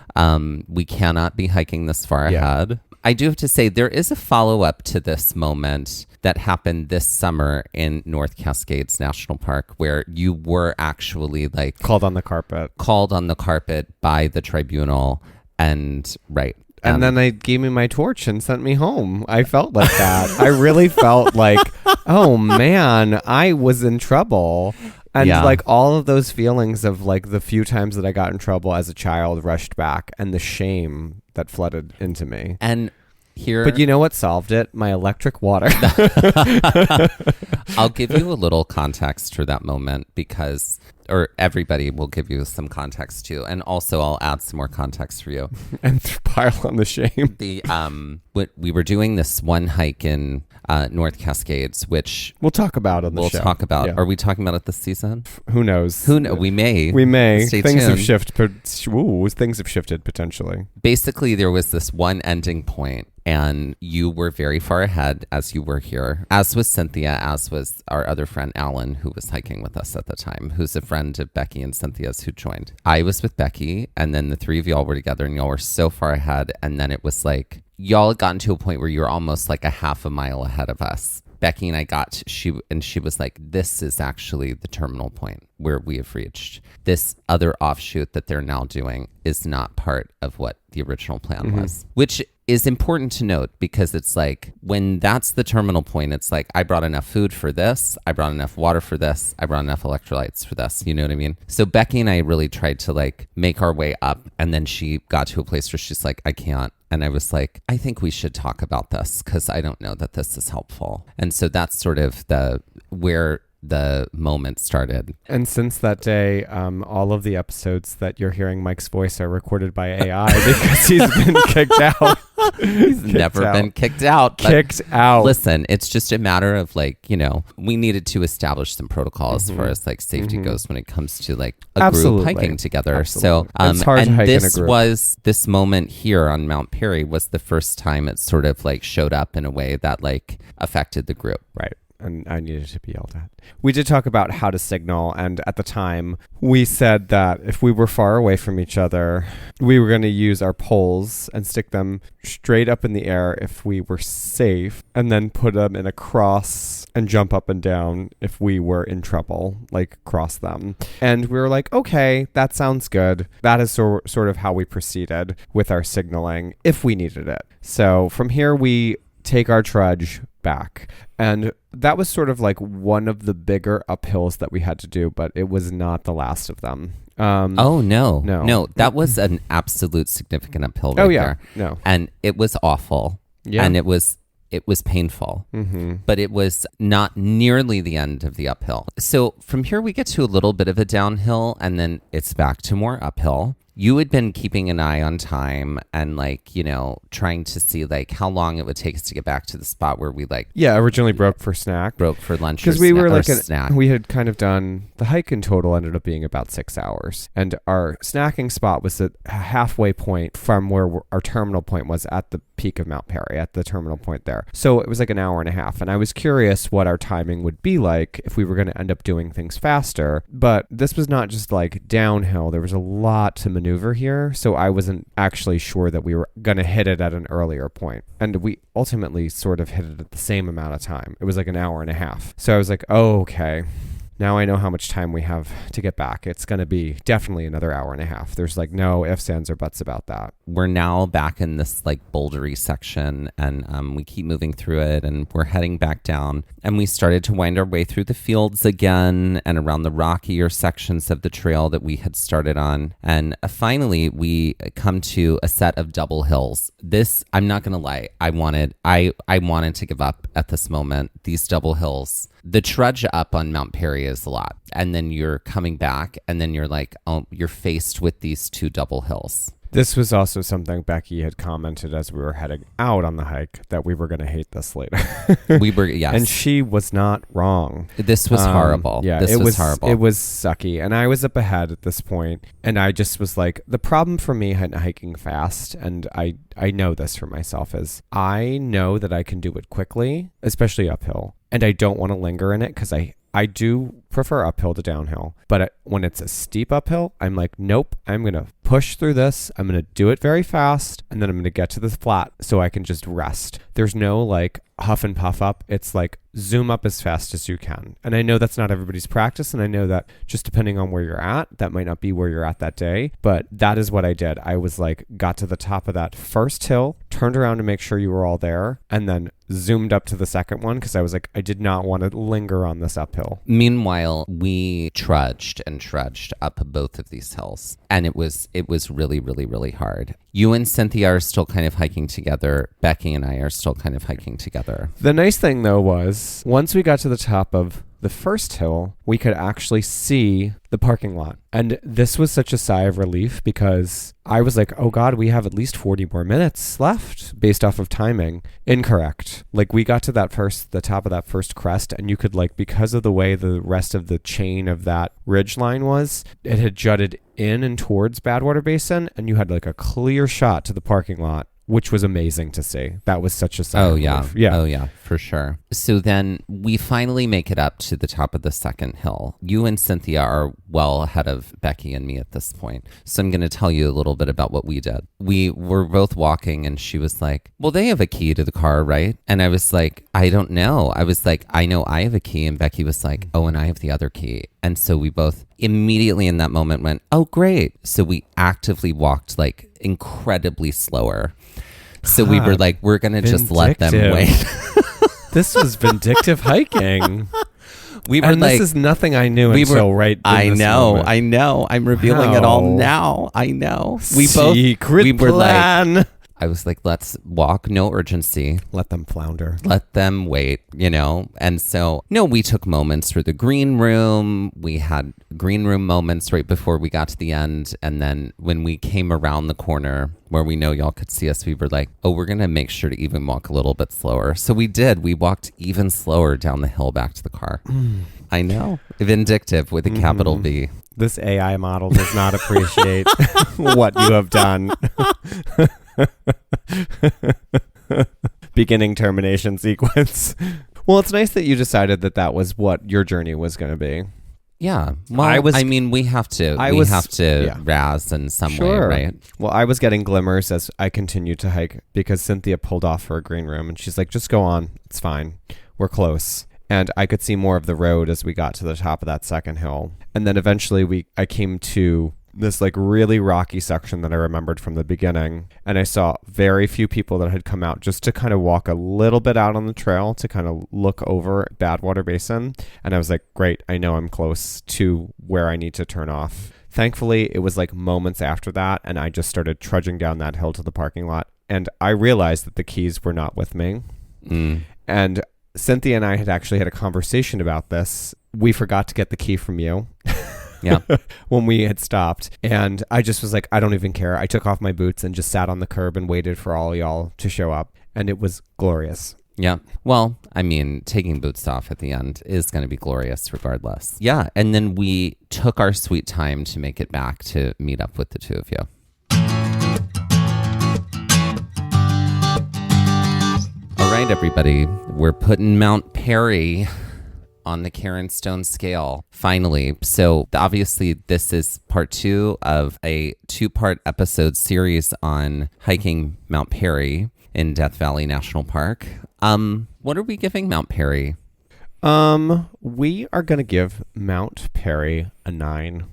We cannot be hiking this far ahead. I do have to say there is a follow-up to this moment that happened this summer in North Cascades National Park where you were actually
called on the carpet
by the tribunal and right.
And then they gave me my torch and sent me home. I felt like that. I really felt like, oh man, I was in trouble. And
Yeah.
like all of those feelings of like the few times that I got in trouble as a child rushed back, and the shame that flooded into me.
And here,
But you know what solved it? My electric water.
I'll give you a little context for that moment because, or everybody will give you some context too. And also I'll add some more context for you.
And pile on the shame.
We were doing this one hike in North Cascades, which
We'll talk about on the
we'll
show.
talk about.
Yeah.
Are we talking about it this season?
Who knows?
Who know? We may.
We may.
Stay
Things have
tuned.
shifted. Things have shifted potentially.
Basically, there was this one ending point, and you were very far ahead as you were here, as was Cynthia, as was our other friend Alan, who was hiking with us at the time, who's a friend of Becky and Cynthia's who joined. I was with Becky, and then the three of y'all were together, and y'all were so far ahead, and then it was like y'all had gotten to a point where you were almost like a half a mile ahead of us. Becky and I she was like, this is actually the terminal point where we have reached. This other offshoot that they're now doing is not part of what the original plan was, which is important to note because it's like when that's the terminal point, it's like I brought enough food for this, I brought enough water for this, I brought enough electrolytes for this. You know what I mean? So Becky and I really tried to like make our way up, and then she got to a place where she's like, I can't. And I was like, I think we should talk about this because I don't know that this is helpful. And so that's sort of where the moment started.
And since that day, all of the episodes that you're hearing Mike's voice are recorded by AI because he's been kicked out.
He's never been kicked out. But
Kicked out.
listen, it's just a matter of like, we needed to establish some protocols as far as like safety goes when it comes to like a
Absolutely.
group hiking together.
Absolutely.
So,
It's hard to
and
hike in a
this
group.
this moment here on Mount Perry was the first time it sort of like showed up in a way that like affected the group.
Right. And I needed to be yelled at. We did talk about how to signal. And at the time, we said that if we were far away from each other, we were going to use our poles and stick them straight up in the air if we were safe, and then put them in a cross and jump up and down if we were in trouble, like cross them. And we were like, okay, that sounds good. That is sort of how we proceeded with our signaling if we needed it. So from here, we take our trudge back. And that was sort of like one of the bigger uphills that we had to do, but it was not the last of them.
Oh, no.
No.
That was an absolute significant uphill right
Oh, yeah.
there.
No.
And it was awful.
Yeah.
And it was painful, but it was not nearly the end of the uphill. So from here, we get to a little bit of a downhill, and then it's back to more uphill. You had been keeping an eye on time and like, trying to see like how long it would take us to get back to the spot where we like
Originally broke for snack.
broke for lunch
Because we were like,
snack.
we had kind of done, the hike in total ended up being about 6 hours. And our snacking spot was at a halfway point from where our terminal point was at the peak of Mount Perry, at the terminal point there. So it was like an hour and a half. And I was curious what our timing would be like if we were going to end up doing things faster. But this was not just like downhill. There was a lot to maneuver here. So I wasn't actually sure that we were going to hit it at an earlier point. And we ultimately sort of hit it at the same amount of time. It was like an hour and a half. So I was like, oh, okay. Now I know how much time we have to get back. It's going to be definitely another hour and a half. There's like no ifs, ands, or buts about that.
We're now back in this like bouldery section, and we keep moving through it, and we're heading back down. And we started to wind our way through the fields again and around the rockier sections of the trail that we had started on. And finally, we come to a set of double hills. This, I'm not going to lie, I wanted to give up at this moment. These double hills. The trudge up on Mount Perry is a lot. And then you're coming back, and then you're like, oh, you're faced with these two double hills.
This was also something Becky had commented as we were heading out on the hike, that we were going to hate this later.
We were, yes.
And she was not wrong.
This was horrible.
Yeah,
this was horrible.
It was sucky. And I was up ahead at this point, and I just was like, the problem for me hiking fast, and I know this for myself, is I know that I can do it quickly, especially uphill. And I don't want to linger in it because I do prefer uphill to downhill. But when it's a steep uphill, I'm like, nope, I'm going to push through this. I'm going to do it very fast. And then I'm going to get to the flat so I can just rest. There's no like huff and puff up. It's like zoom up as fast as you can. And I know that's not everybody's practice. And I know that just depending on where you're at, that might not be where you're at that day. But that is what I did. I was like, got to the top of that first hill, turned around to make sure you were all there, and then zoomed up to the second one because I was like, I did not want to linger on this uphill.
Meanwhile, Meanwhile, we trudged and trudged up both of these hills, and it was really, really, really hard. You and Cynthia are still kind of hiking together. Becky and I are still kind of hiking together.
The nice thing, though, was once we got to the top of the first hill, we could actually see the parking lot. And this was such a sigh of relief because I was like, oh God, we have at least 40 more minutes left based off of timing. Incorrect. Like we got to the top of that first crest, and you could because of the way the rest of the chain of that ridge line was, it had jutted in and towards Badwater Basin, and you had a clear shot to the parking lot, which was amazing to see. That was such a sigh of relief. Yeah.
Oh, yeah, for sure. So then we finally make it up to the top of the second hill. You and Cynthia are well ahead of Becky and me at this point. So I'm going to tell you a little bit about what we did. We were both walking, and she was like, well, they have a key to the car, right? And I was like, I don't know. I was like, I know I have a key. And Becky was like, oh, and I have the other key. And so we both immediately in that moment went, oh, great. So we actively walked incredibly slower. So we were like, we're going to just let them wait.
This was vindictive hiking.
We were
and this is nothing I knew until right
I
this
know,
moment.
I know. I'm revealing it all now. I know.
Secret plan.
I was like, let's walk, no urgency.
Let them flounder.
Let them wait, And so, no, we took moments for the green room. We had green room moments right before we got to the end. And then when we came around the corner where we know y'all could see us, we were like, oh, we're going to make sure to even walk a little bit slower. So we did. We walked even slower down the hill back to the car. I know. Vindictive with a capital V.
This AI model does not appreciate what you have done. Beginning termination sequence. Well, it's nice that you decided that was what your journey was going to be.
Yeah. Well, we have to razz in some way, right?
Well, I was getting glimmers as I continued to hike because Cynthia pulled off for a green room and she's like, just go on. It's fine. We're close. And I could see more of the road as we got to the top of that second hill. And then eventually I came to this really rocky section that I remembered from the beginning. And I saw very few people that had come out just to kind of walk a little bit out on the trail to kind of look over Badwater Basin. And I was like, great, I know I'm close to where I need to turn off. Thankfully, it was moments after that, and I just started trudging down that hill to the parking lot. And I realized that the keys were not with me. And Cynthia and I had actually had a conversation about this. We forgot to get the key from you.
Yeah.
When we had stopped. And I just was like, I don't even care. I took off my boots and just sat on the curb and waited for all y'all to show up. And it was glorious.
Yeah. Well, taking boots off at the end is going to be glorious regardless. Yeah. And then we took our sweet time to make it back to meet up with the two of you. All right, everybody. We're putting Mount Perry on the Karen Stone scale, finally. So obviously this is part 2 of a 2-part episode series on hiking Mount Perry in Death Valley National Park. What are we giving Mount Perry?
We are going to give Mount Perry a 9.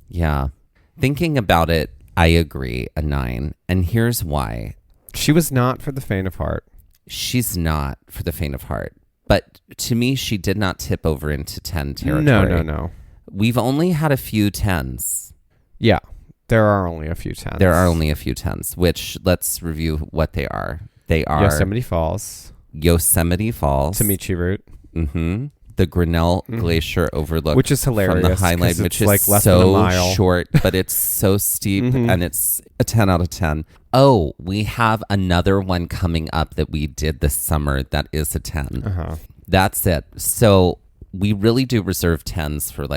Yeah. Thinking about it, I agree, a 9. And here's why.
She was not for the faint of heart.
She's not for the faint of heart. But to me, she did not tip over into 10 territory.
No.
We've only had a few 10s.
Yeah, there are only a few 10s.
There are only a few 10s, which let's review what they are. They are
Yosemite Falls,
Tamichi
Route,
the Grinnell Glacier overlook,
which is hilarious
from the highlight, which is
less
so
than a mile.
short, but it's so steep, and it's a 10 out of 10. Oh, we have another one coming up that we did this summer that is a 10. That's it. So we really do reserve 10s for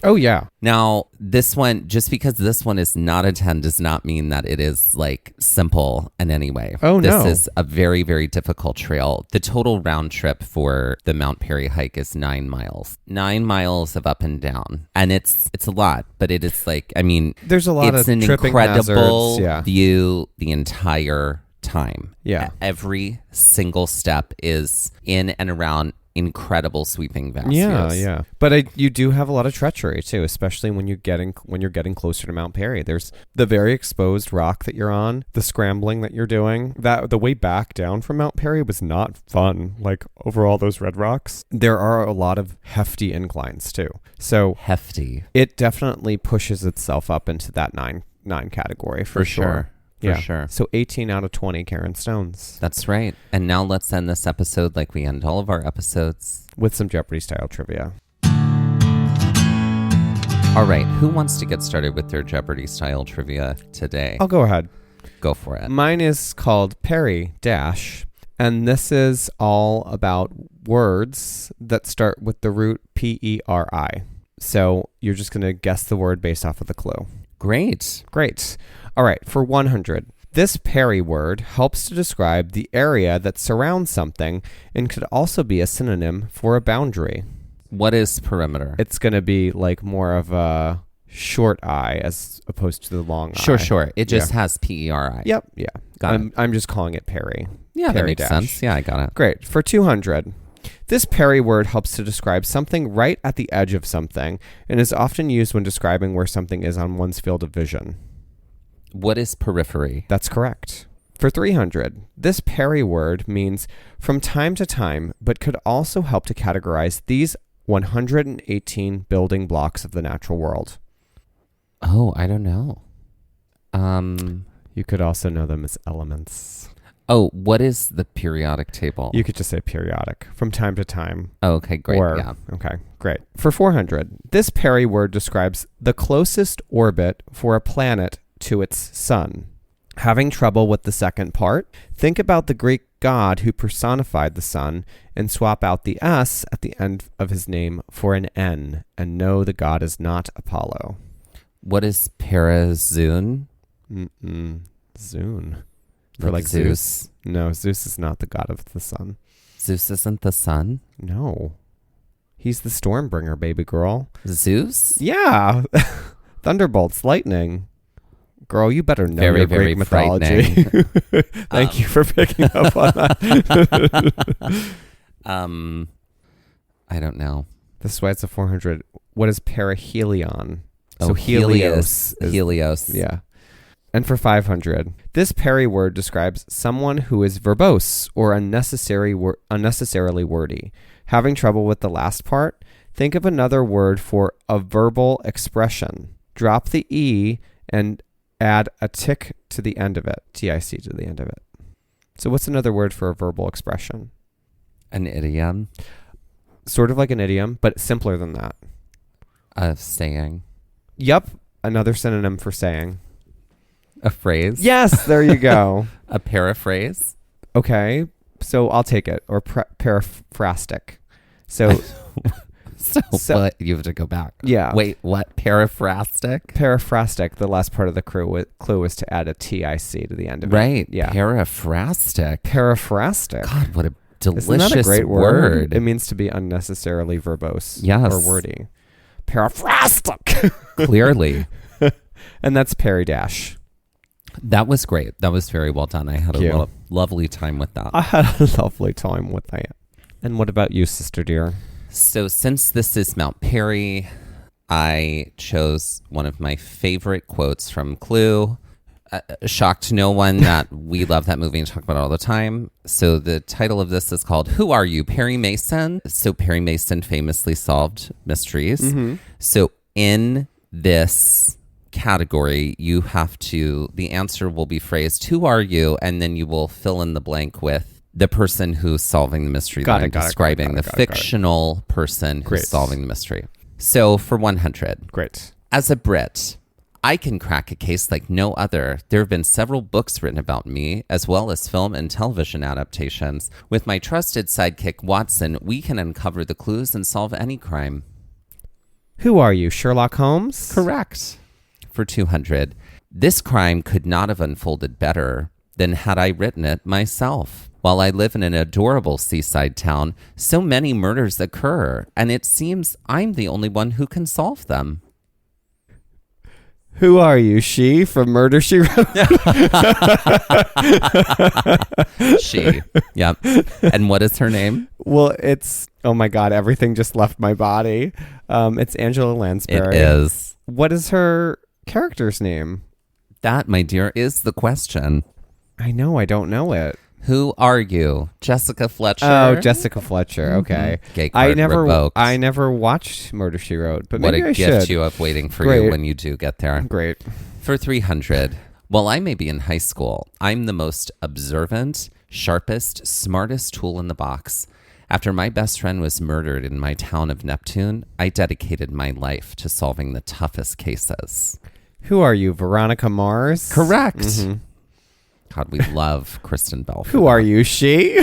Oh, yeah.
Now, this one, just because this one is not a 10 does not mean that it is simple in any way.
Oh, no.
This is a very, very difficult trail. The total round trip for the Mount Perry hike is 9 miles. 9 miles of up and down. And it's a lot, but it is
there's a lot
it's
of
an
tripping
incredible
hazards,
view the entire time.
Yeah.
Every single step is in and around incredible sweeping vast
Yeah,
views.
yeah. But you do have a lot of treachery too, especially when you're getting closer to Mount Perry. There's the very exposed rock that you're on, the scrambling that you're doing. That the way back down from Mount Perry was not fun. Like over all those red rocks, there are a lot of hefty inclines too. So
Hefty.
it definitely pushes itself up into that nine category for sure.
For sure.
So 18 out of 20 Karen Stones
That's right. And now let's end this episode like we end all of our episodes.
with some Jeopardy style trivia.
All right. Who wants to get started with their Jeopardy style trivia today?
I'll go ahead.
Go for it.
Mine is called Perry Dash, and this is all about words that start with the root P-E-R-I. So you're just going to guess the word based off of the clue.
Great.
Great. All right, for 100. This Perry word helps to describe the area that surrounds something and could also be a synonym for a boundary.
What is perimeter?
It's going to be like more of a short I as opposed to the long I.
Sure. It just has P-E-R-I.
Yep, yeah.
Got it.
I'm just calling it Perry.
Yeah, that
Perry
makes
Dash.
sense. Yeah, I got it.
Great. For 200. This Perry word helps to describe something right at the edge of something and is often used when describing where something is on one's field of vision.
What is periphery?
That's correct. For 300, this Perry word means from time to time, but could also help to categorize these 118 building blocks of the natural world.
Oh, I don't know.
You could also know them as elements.
Oh, what is the periodic table?
You could just say periodic, from time to time.
Oh, okay, great. Yeah.
Okay, great. For 400, this Perry word describes the closest orbit for a planet to its sun. Having trouble with the second part? Think about the Greek god who personified the sun and swap out the S at the end of his name for an N, and know the god is not Apollo.
What is Parazoon?
Zune. For like Zeus. No, Zeus is not the god of the sun.
Zeus isn't the sun?
No. He's the Stormbringer, baby girl.
Zeus?
Yeah. Thunderbolts, lightning. Girl, you better know
Very,
your
very
Greek mythology. Thank you for picking up on that.
I don't know.
This is why it's a 400. What is perihelion?
So
Helios.
Helios.
Yeah. And for 500, this Perry word describes someone who is verbose or unnecessarily wordy. Having trouble with the last part? Think of another word for a verbal expression. Drop the E and add a tick to the end of it. T-I-C to the end of it. So what's another word for a verbal expression?
An idiom?
Sort of like an idiom, but simpler than that.
A saying?
Yup. Another synonym for saying.
A phrase?
Yes, there you go.
A paraphrase?
Okay, so I'll take it. Or paraphrastic. So
what? You have to go back.
Yeah.
Wait, what? Paraphrastic?
Paraphrastic, the last part of the clue was to add a T-I-C to the end of it.
Right.
Yeah.
Paraphrastic.
Paraphrastic.
God, what a delicious
Isn't that a great
word.
It means to be unnecessarily verbose.
Yes.
Or wordy. Paraphrastic.
Clearly.
And that's Perry Dash.
That was great. That was very well done. I had
Thank you.
a lovely time with that.
I had a lovely time with that. And what about you, sister dear?
So since this is Mount Perry, I chose one of my favorite quotes from Clue. Shocked no one that we love that movie and talk about it all the time. So the title of this is called Who Are You, Perry Mason? So Perry Mason famously solved mysteries.
Mm-hmm.
So in this category, you have to, the answer will be phrased, who are you? And then you will fill in the blank with the person who's solving the mystery that I'm describing, the fictional person who's solving the mystery. So for 100.
Great.
As a Brit, I can crack a case like no other. There have been several books written about me, as well as film and television adaptations. With my trusted sidekick, Watson, we can uncover the clues and solve any crime.
Who are you, Sherlock Holmes?
Correct. For 200, this crime could not have unfolded better than had I written it myself. While I live in an adorable seaside town, so many murders occur, and it seems I'm the only one who can solve them.
Who are you, she from Murder, She Wrote?
She. Yep. And what is her name?
Well, it's, oh my God, everything just left my body. It's Angela Lansbury.
It is.
What is her character's name?
That, my dear, is the question.
I know, I don't know it.
Who are you? Jessica Fletcher?
Oh, Jessica Fletcher. Okay.
Gay card revoked.
I never watched Murder, She Wrote, but
what
maybe
a
I
gift
should.
you have waiting for
Great.
you when you do get there.
Great.
For 300. While I may be in high school, I'm the most observant, sharpest, smartest tool in the box. After my best friend was murdered in my town of Neptune, I dedicated my life to solving the toughest cases.
Who are you, Veronica Mars?
Correct.
Mm-hmm.
God, we love Kristen Bell.
Who are you, she?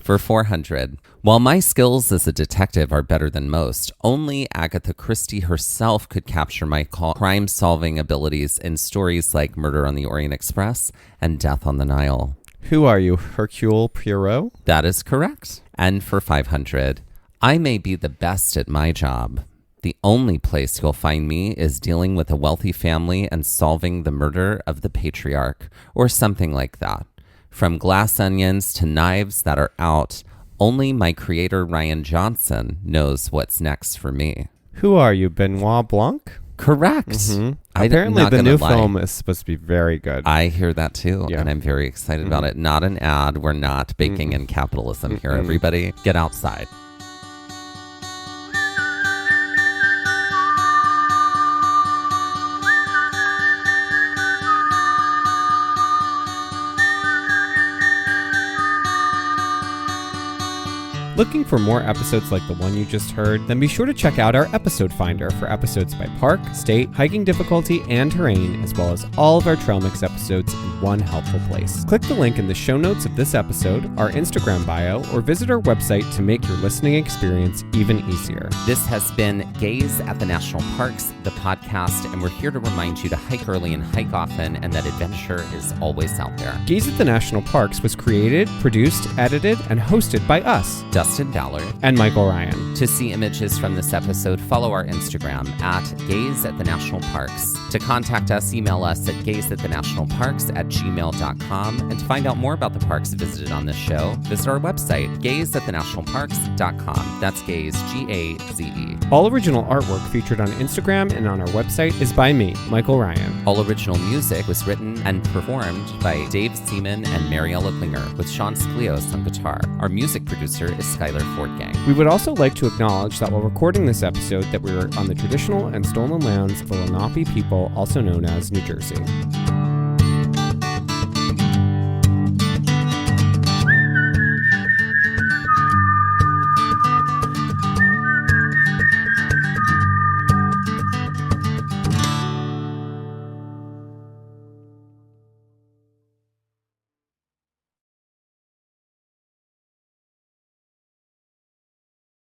For 400. While my skills as a detective are better than most, only Agatha Christie herself could capture my crime-solving abilities in stories like Murder on the Orient Express and Death on the Nile.
Who are you, Hercule Poirot?
That is correct. And for 500. I may be the best at my job. The only place you'll find me is dealing with a wealthy family and solving the murder of the patriarch, or something like that. From glass onions to knives that are out, only my creator Rian Johnson knows what's next for me.
Who are you, Benoit Blanc?
Correct.
Mm-hmm.
I'm
Apparently
not
the
gonna
new
lie.
film is supposed to be very good.
I hear that too,
Yeah.
and I'm very excited about it. Not an ad. We're not baking in capitalism here, everybody. Get outside.
Looking for more episodes like the one you just heard? Then be sure to check out our episode finder for episodes by park, state, hiking difficulty, and terrain, as well as all of our Trail Mix episodes in one helpful place. Click the link in the show notes of this episode, our Instagram bio, or visit our website to make your listening experience even easier.
This has been Gaze at the National Parks, the podcast, and we're here to remind you to hike early and hike often, and that adventure is always out there.
Gaze at the National Parks was created, produced, edited, and hosted by us,
Dustin Ballard.
and Michael Ryan.
To see images from this episode, follow our Instagram at Gaze at the National Parks. To contact us, email us at gazeatthenationalparks@gmail.com. And to find out more about the parks visited on this show, visit our website, gazeatthenationalparks.com. That's Gaze, G-A-Z-E.
All original artwork featured on Instagram and on our website is by me, Michael Ryan.
All original music was written and performed by Dave Seaman and Mariella Klinger, with Sean Sklios on guitar. Our music producer is Skylar Fortgang.
We would also like to acknowledge that while recording this episode that we were on the traditional and stolen lands of the Lenape people, also known as New Jersey.